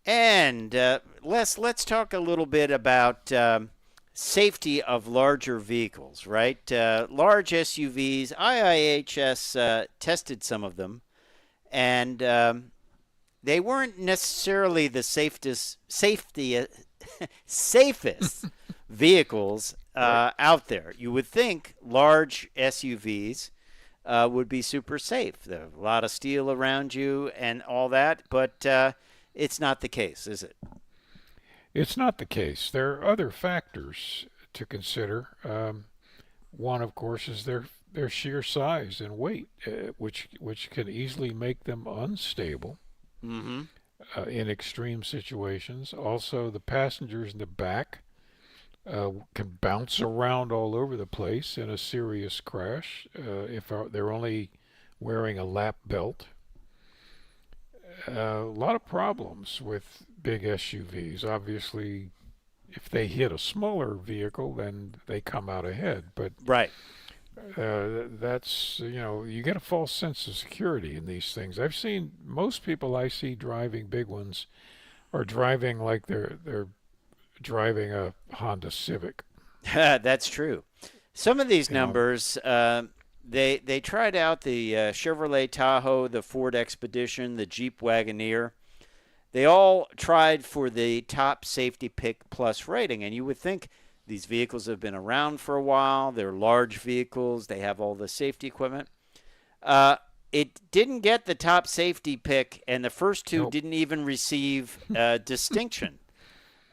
And let's talk a little bit about safety of larger vehicles, right? Large SUVs. IIHS tested some of them, and they weren't necessarily the safest vehicles Right. out there. You would think large SUVs would be super safe. There's a lot of steel around you and all that, but it's not the case, is it? It's not the case. There are other factors to consider. One, of course, is their sheer size and weight, which can easily make them unstable Mm-hmm. in extreme situations. Also, the passengers in the back can bounce around all over the place in a serious crash if they're only wearing a lap belt. A lot of problems with big SUVs. Obviously, if they hit a smaller vehicle, then they come out ahead. But Right. that's, you get a false sense of security in these things. I've seen most people I see driving big ones are driving like they're driving a Honda Civic. That's true. Some of these You know, numbers, they tried out the Chevrolet Tahoe, the Ford Expedition, the Jeep Wagoneer. They all tried for the top safety pick plus rating, and you would think these vehicles have been around for a while. They're large vehicles. They have all the safety equipment. It didn't get the top safety pick, and the first two nope, didn't even receive distinction.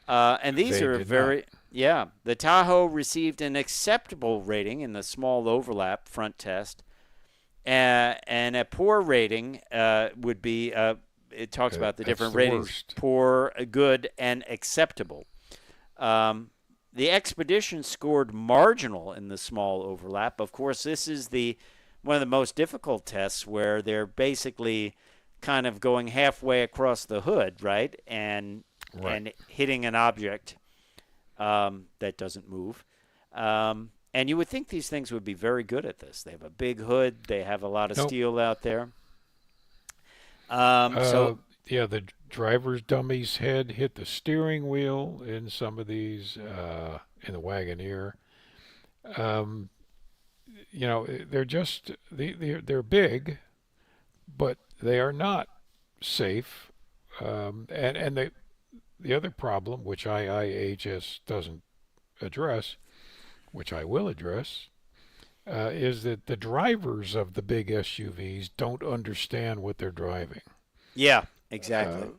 And these they are did not. very, yeah. The Tahoe received an acceptable rating in the small overlap front test, and a poor rating would be. It talks about the That's different the ratings: worst. poor, good, and acceptable. The Expedition scored marginal in the small overlap. Of course, this is the one of the most difficult tests where they're basically kind of going halfway across the hood, right, Right. and hitting an object that doesn't move. And you would think these things would be very good at this. They have a big hood. They have a lot of Nope. steel out there. Uh, So yeah, the driver's dummy's head hit the steering wheel in some of these, in the Wagoneer. Um, they're just they're big, but they are not safe. And the other problem, which IIHS doesn't address, which I will address, is that the drivers of the big SUVs don't understand what they're driving. yeah, Uh, exactly.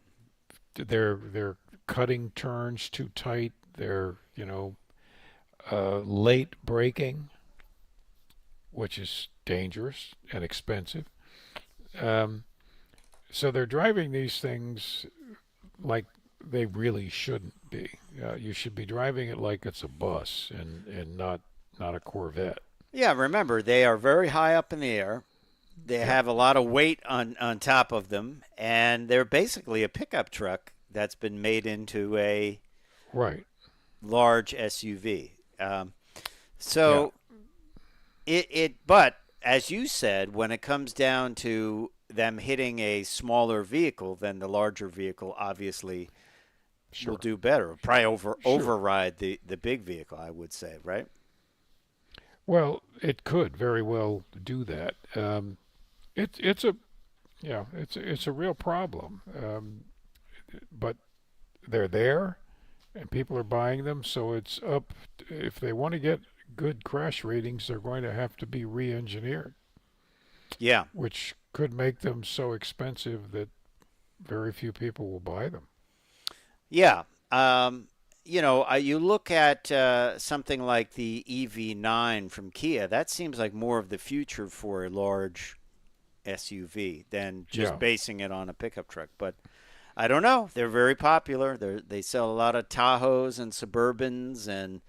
they're cutting turns too tight. They're late braking, which is dangerous and expensive. Um, so they're driving these things like they really shouldn't be. You should be driving it like it's a bus and not a Corvette. Yeah, remember they are very high up in the air. They Yep. have a lot of weight on top of them, and they're basically a pickup truck that's been made into a Right. large SUV. Um, Yeah. so but as you said, when it comes down to them hitting a smaller vehicle, then the larger vehicle obviously will Sure. do better. Probably Sure. override the big vehicle, I would say, right? Well, it could very well do that. It's a it's a real problem. But they're there, and people are buying them. So it's up. If they want to get good crash ratings, they're going to have to be re-engineered, Yeah, which could make them so expensive that very few people will buy them. yeah. You look at something like the EV9 from Kia. That seems like more of the future for a large SUV than just Yeah. basing it on a pickup truck. But I don't know. They're very popular. They sell a lot of Tahoes and Suburbans and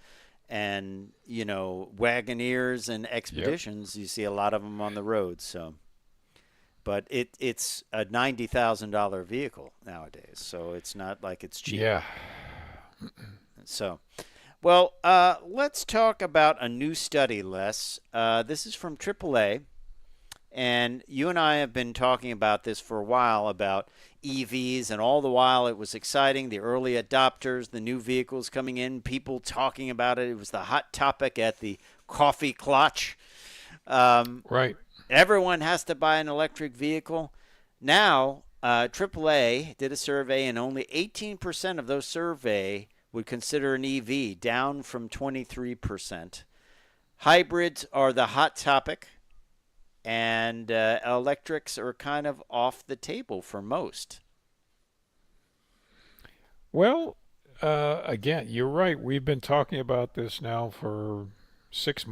Wagoneers and Yep. Expeditions. You see a lot of them on the road. So, but it's a $90,000 vehicle nowadays. So it's not like it's cheap. Yeah. So, well, let's talk about a new study, Les. This is from AAA, And you and I have been talking about this for a while about EVs, and all the while it was exciting. The early adopters, the new vehicles coming in, people talking about it. It was the hot topic at the coffee clutch. Um, Right. Everyone has to buy an electric vehicle. Now, AAA did a survey, and only 18% of those surveyed would consider an EV, down from 23%. Hybrids are the hot topic, and electrics are kind of off the table for most. Well, again, you're right. We've been talking about this now for 6